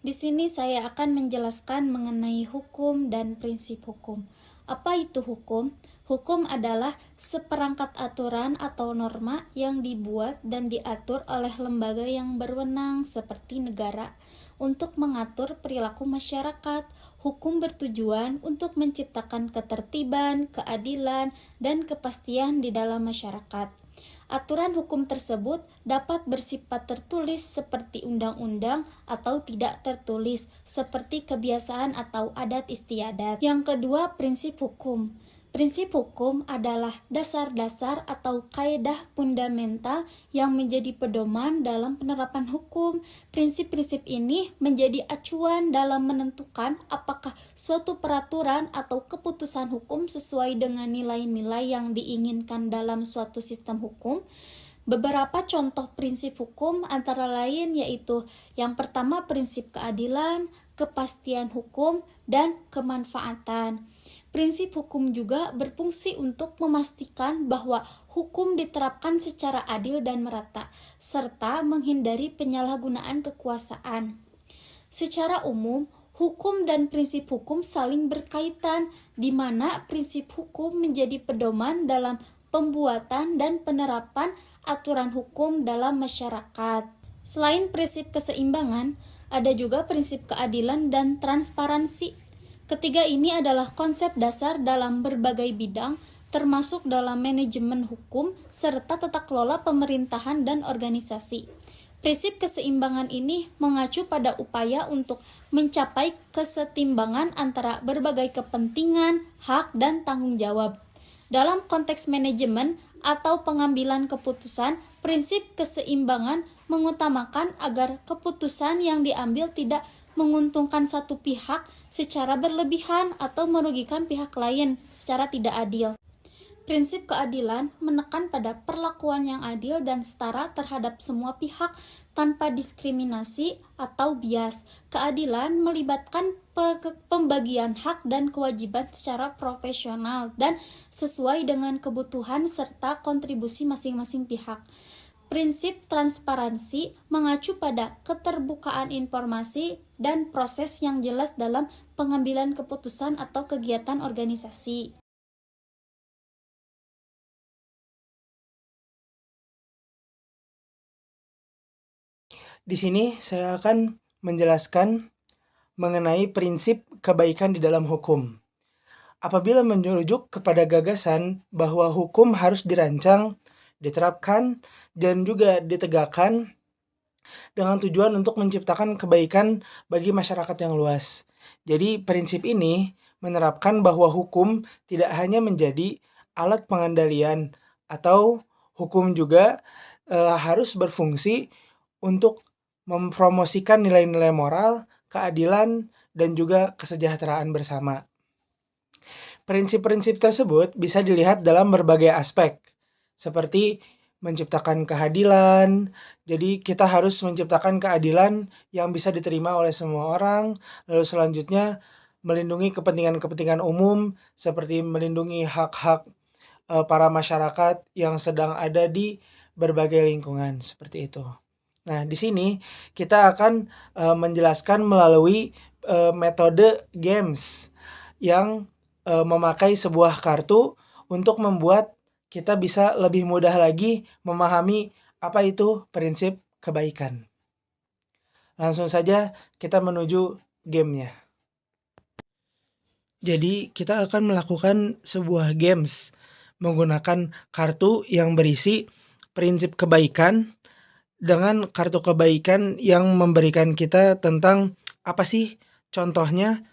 Di sini saya akan menjelaskan mengenai hukum dan prinsip hukum. Apa itu hukum? Hukum adalah seperangkat aturan atau norma yang dibuat dan diatur oleh lembaga yang berwenang seperti negara untuk mengatur perilaku masyarakat. Hukum bertujuan untuk menciptakan ketertiban, keadilan, dan kepastian di dalam masyarakat. Aturan hukum tersebut dapat bersifat tertulis seperti undang-undang atau tidak tertulis seperti kebiasaan atau adat istiadat. Yang kedua, prinsip hukum. Prinsip hukum adalah dasar-dasar atau kaidah fundamental yang menjadi pedoman dalam penerapan hukum. Prinsip-prinsip ini menjadi acuan dalam menentukan apakah suatu peraturan atau keputusan hukum sesuai dengan nilai-nilai yang diinginkan dalam suatu sistem hukum. Beberapa contoh prinsip hukum antara lain yaitu yang pertama prinsip keadilan, kepastian hukum, dan kemanfaatan. Prinsip hukum juga berfungsi untuk memastikan bahwa hukum diterapkan secara adil dan merata, serta menghindari penyalahgunaan kekuasaan. Secara umum, hukum dan prinsip hukum saling berkaitan, di mana prinsip hukum menjadi pedoman dalam pembuatan dan penerapan aturan hukum dalam masyarakat. Selain prinsip keseimbangan, ada juga prinsip keadilan dan transparansi. Ketiga ini adalah konsep dasar dalam berbagai bidang, termasuk dalam manajemen hukum serta tata kelola pemerintahan dan organisasi. Prinsip keseimbangan ini mengacu pada upaya untuk mencapai kesetimbangan antara berbagai kepentingan, hak, dan tanggung jawab. Dalam konteks manajemen atau pengambilan keputusan, prinsip keseimbangan mengutamakan agar keputusan yang diambil tidak menguntungkan satu pihak secara berlebihan atau merugikan pihak lain secara tidak adil. Prinsip keadilan menekan pada perlakuan yang adil dan setara terhadap semua pihak tanpa diskriminasi atau bias. Keadilan melibatkan pembagian hak dan kewajiban secara profesional dan sesuai dengan kebutuhan serta kontribusi masing-masing pihak. Prinsip transparansi mengacu pada keterbukaan informasi dan proses yang jelas dalam pengambilan keputusan atau kegiatan organisasi. Di sini saya akan menjelaskan mengenai prinsip kebaikan di dalam hukum. Apabila merujuk kepada gagasan bahwa hukum harus dirancang, diterapkan, dan juga ditegakkan dengan tujuan untuk menciptakan kebaikan bagi masyarakat yang luas. Jadi prinsip ini menerapkan bahwa hukum tidak hanya menjadi alat pengendalian atau hukum juga harus berfungsi untuk mempromosikan nilai-nilai moral, keadilan, dan juga kesejahteraan bersama. Prinsip-prinsip tersebut bisa dilihat dalam berbagai aspek, seperti menciptakan keadilan. Jadi kita harus menciptakan keadilan yang bisa diterima oleh semua orang. Lalu selanjutnya melindungi kepentingan-kepentingan umum seperti melindungi hak-hak para masyarakat yang sedang ada di berbagai lingkungan seperti itu. Nah, di sini kita akan menjelaskan melalui metode games yang memakai sebuah kartu untuk membuat kita bisa lebih mudah lagi memahami apa itu prinsip kebaikan. Langsung saja kita menuju gamenya. Jadi kita akan melakukan sebuah games menggunakan kartu yang berisi prinsip kebaikan dengan kartu kebaikan yang memberikan kita tentang apa sih contohnya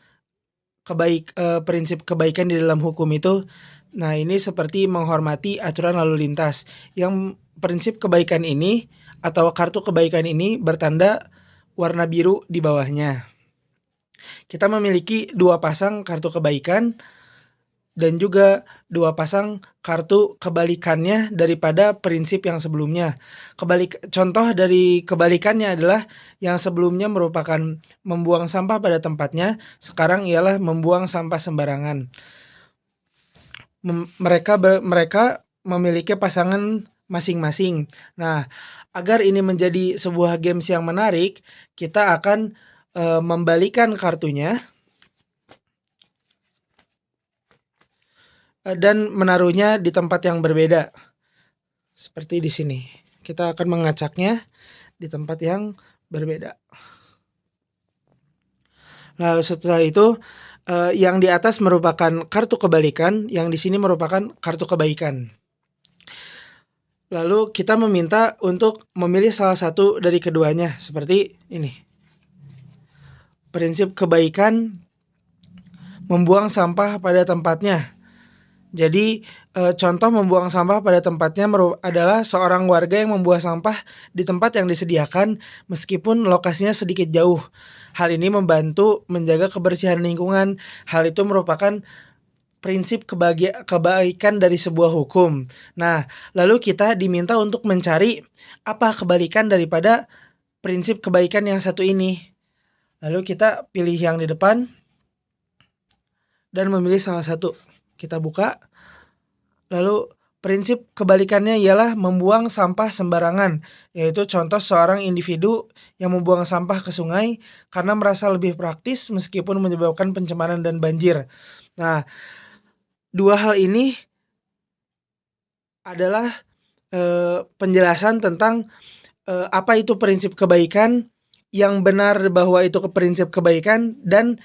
prinsip kebaikan di dalam hukum itu. Nah, ini seperti menghormati aturan lalu lintas. Yang prinsip kebaikan ini atau kartu kebaikan ini bertanda warna biru di bawahnya. Kita memiliki 2 pasang kartu kebaikan dan juga 2 pasang kartu kebalikannya daripada prinsip yang sebelumnya. Contoh dari kebalikannya adalah yang sebelumnya merupakan membuang sampah pada tempatnya, sekarang ialah membuang sampah sembarangan. Mereka memiliki pasangan masing-masing. Nah, agar ini menjadi sebuah games yang menarik, kita akan membalikan kartunya dan menaruhnya di tempat yang berbeda. Seperti di sini. Kita akan mengacaknya di tempat yang berbeda. Lalu setelah itu, yang di atas merupakan kartu kebalikan, yang di sini merupakan kartu kebaikan. Lalu kita meminta untuk memilih salah satu dari keduanya, seperti ini. Prinsip kebaikan membuang sampah pada tempatnya. Jadi, contoh membuang sampah pada tempatnya adalah seorang warga yang membuang sampah di tempat yang disediakan meskipun lokasinya sedikit jauh. Hal ini membantu menjaga kebersihan lingkungan. Hal itu merupakan prinsip kebaikan dari sebuah hukum. Nah, lalu kita diminta untuk mencari apa kebalikan daripada prinsip kebaikan yang satu ini. Lalu kita pilih yang di depan dan memilih salah satu. Kita buka. Lalu prinsip kebalikannya ialah membuang sampah sembarangan, yaitu contoh seorang individu yang membuang sampah ke sungai karena merasa lebih praktis meskipun menyebabkan pencemaran dan banjir. Nah, dua hal ini adalah penjelasan tentang apa itu prinsip kebaikan, yang benar bahwa itu prinsip kebaikan, dan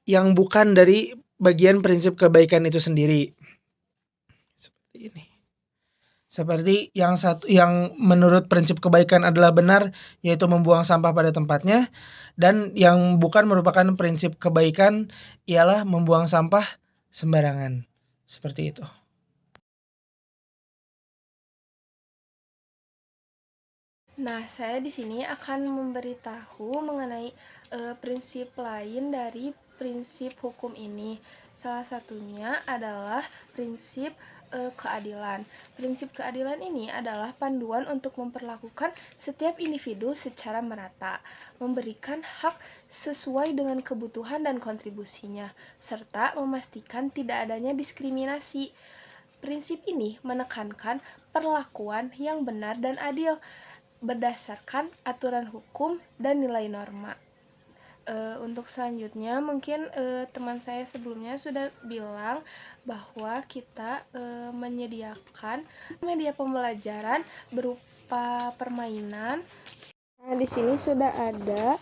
yang bukan dari bagian prinsip kebaikan itu sendiri. Seperti ini. Seperti yang menurut prinsip kebaikan adalah benar, yaitu membuang sampah pada tempatnya, dan yang bukan merupakan prinsip kebaikan ialah membuang sampah sembarangan. Seperti itu. Nah, saya di sini akan memberitahu mengenai prinsip lain dari prinsip hukum ini. Salah satunya adalah prinsip keadilan. Prinsip keadilan ini adalah panduan untuk memperlakukan setiap individu secara merata, memberikan hak sesuai dengan kebutuhan dan kontribusinya, serta memastikan tidak adanya diskriminasi. Prinsip ini menekankan perlakuan yang benar dan adil berdasarkan aturan hukum dan nilai norma. Untuk selanjutnya mungkin teman saya sebelumnya sudah bilang bahwa kita menyediakan media pembelajaran berupa permainan. Nah, di sini sudah ada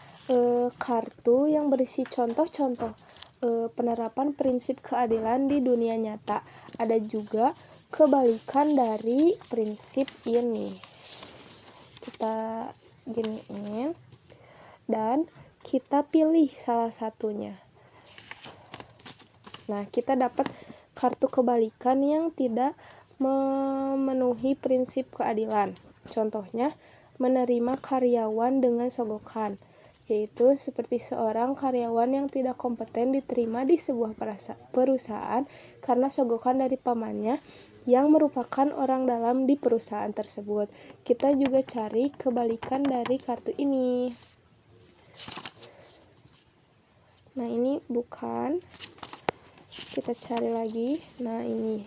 kartu yang berisi contoh-contoh penerapan prinsip keadilan di dunia nyata. Ada juga kebalikan dari prinsip ini. Kita giniin dan kita pilih salah satunya. Nah, kita dapat kartu kebalikan yang tidak memenuhi prinsip keadilan. Contohnya, menerima karyawan dengan sogokan, yaitu seperti seorang karyawan yang tidak kompeten diterima di sebuah perusahaan karena sogokan dari pamannya yang merupakan orang dalam di perusahaan tersebut. Kita juga cari kebalikan dari kartu ini. Nah, ini bukan. Kita cari lagi. Nah, ini.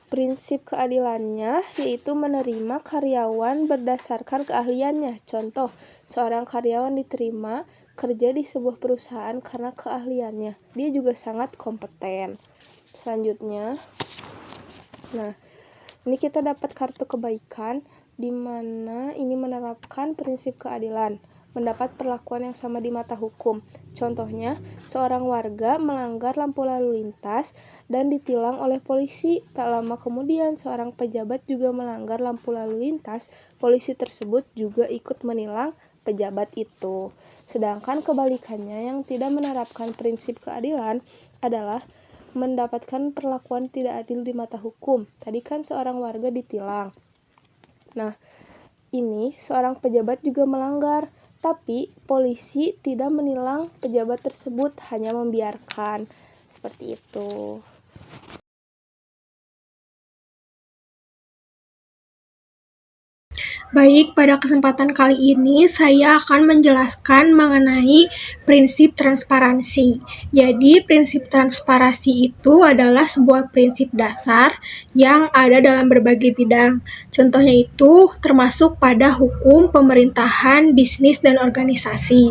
Prinsip keadilannya yaitu menerima karyawan berdasarkan keahliannya. Contoh, seorang karyawan diterima kerja di sebuah perusahaan karena keahliannya. Dia juga sangat kompeten. Selanjutnya, nah, ini kita dapat kartu kebaikan di mana ini menerapkan prinsip keadilan, mendapat perlakuan yang sama di mata hukum. Contohnya, seorang warga melanggar lampu lalu lintas dan ditilang oleh polisi. Tak lama kemudian, seorang pejabat juga melanggar lampu lalu lintas. Polisi tersebut juga ikut menilang pejabat itu. Sedangkan kebalikannya yang tidak menerapkan prinsip keadilan adalah mendapatkan perlakuan tidak adil di mata hukum. Tadi kan seorang warga ditilang. Nah, ini seorang pejabat juga melanggar, tapi polisi tidak menilang pejabat tersebut, hanya membiarkan. Seperti itu. Baik, pada kesempatan kali ini saya akan menjelaskan mengenai prinsip transparansi. Jadi, prinsip transparansi itu adalah sebuah prinsip dasar yang ada dalam berbagai bidang. Contohnya itu termasuk pada hukum, pemerintahan, bisnis, dan organisasi.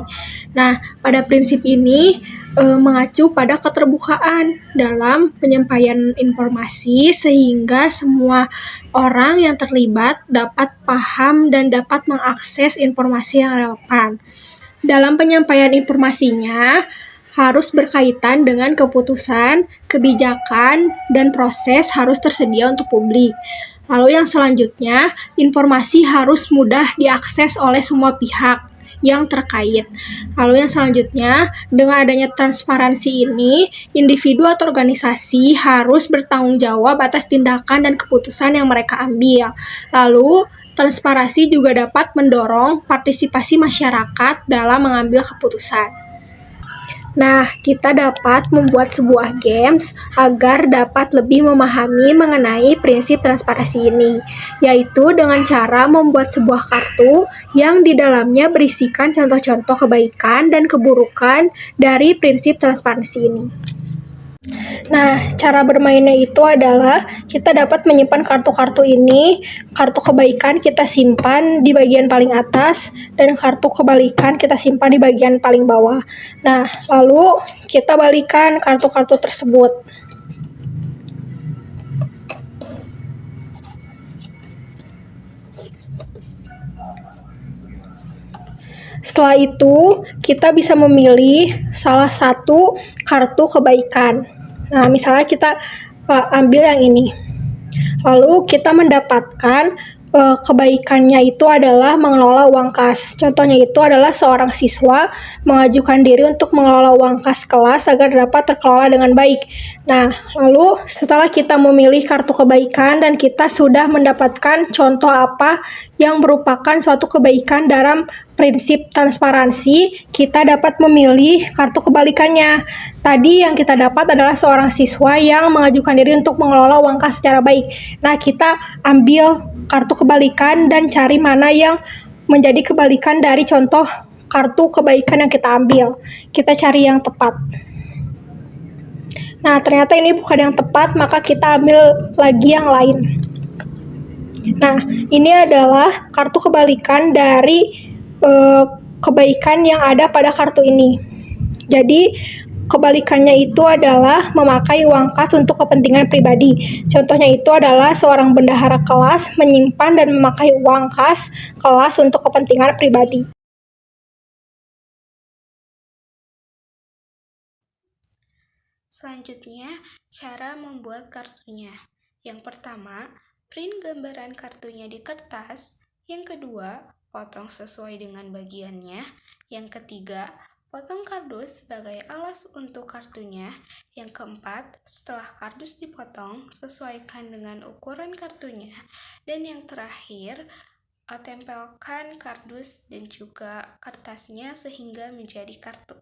Nah, pada prinsip ini mengacu pada keterbukaan dalam penyampaian informasi sehingga semua orang yang terlibat dapat paham dan dapat mengakses informasi yang relevan. Dalam penyampaian informasinya harus berkaitan dengan keputusan, kebijakan, dan proses harus tersedia untuk publik. Lalu yang selanjutnya, informasi harus mudah diakses oleh semua pihak yang terkait. Lalu yang selanjutnya, dengan adanya transparansi ini, individu atau organisasi harus bertanggung jawab atas tindakan dan keputusan yang mereka ambil. Lalu, transparansi juga dapat mendorong partisipasi masyarakat dalam mengambil keputusan. Nah, kita dapat membuat sebuah games agar dapat lebih memahami mengenai prinsip transparansi ini, yaitu dengan cara membuat sebuah kartu yang di dalamnya berisikan contoh-contoh kebaikan dan keburukan dari prinsip transparansi ini. Nah, cara bermainnya itu adalah kita dapat menyimpan kartu-kartu ini, kartu kebaikan kita simpan di bagian paling atas, dan kartu kebalikan kita simpan di bagian paling bawah. Nah, lalu kita balikan kartu-kartu tersebut. Setelah itu, kita bisa memilih salah satu kartu kebaikan. Nah, misalnya kita ambil yang ini. Lalu kita mendapatkan kebaikannya itu adalah mengelola uang kas. Contohnya itu adalah seorang siswa mengajukan diri untuk mengelola uang kas kelas agar dapat terkelola dengan baik. Nah, lalu setelah kita memilih kartu kebaikan dan kita sudah mendapatkan contoh apa yang merupakan suatu kebaikan dalam prinsip transparansi, kita dapat memilih kartu kebalikannya. Tadi yang kita dapat adalah seorang siswa yang mengajukan diri untuk mengelola uang kas secara baik. Nah, kita ambil kartu kebalikan dan cari mana yang menjadi kebalikan dari contoh kartu kebaikan yang kita ambil. Kita cari yang tepat. Nah, ternyata ini bukan yang tepat, maka kita ambil lagi yang lain. Nah, ini adalah kartu kebalikan dari kebaikan yang ada pada kartu ini. Jadi, kebalikannya itu adalah memakai uang kas untuk kepentingan pribadi. Contohnya itu adalah seorang bendahara kelas menyimpan dan memakai uang kas kelas untuk kepentingan pribadi. Selanjutnya, cara membuat kartunya. Yang pertama, print gambaran kartunya di kertas. Yang kedua, potong sesuai dengan bagiannya. Yang ketiga, potong kardus sebagai alas untuk kartunya. Yang keempat, setelah kardus dipotong, sesuaikan dengan ukuran kartunya. Dan yang terakhir, tempelkan kardus dan juga kertasnya sehingga menjadi kartu.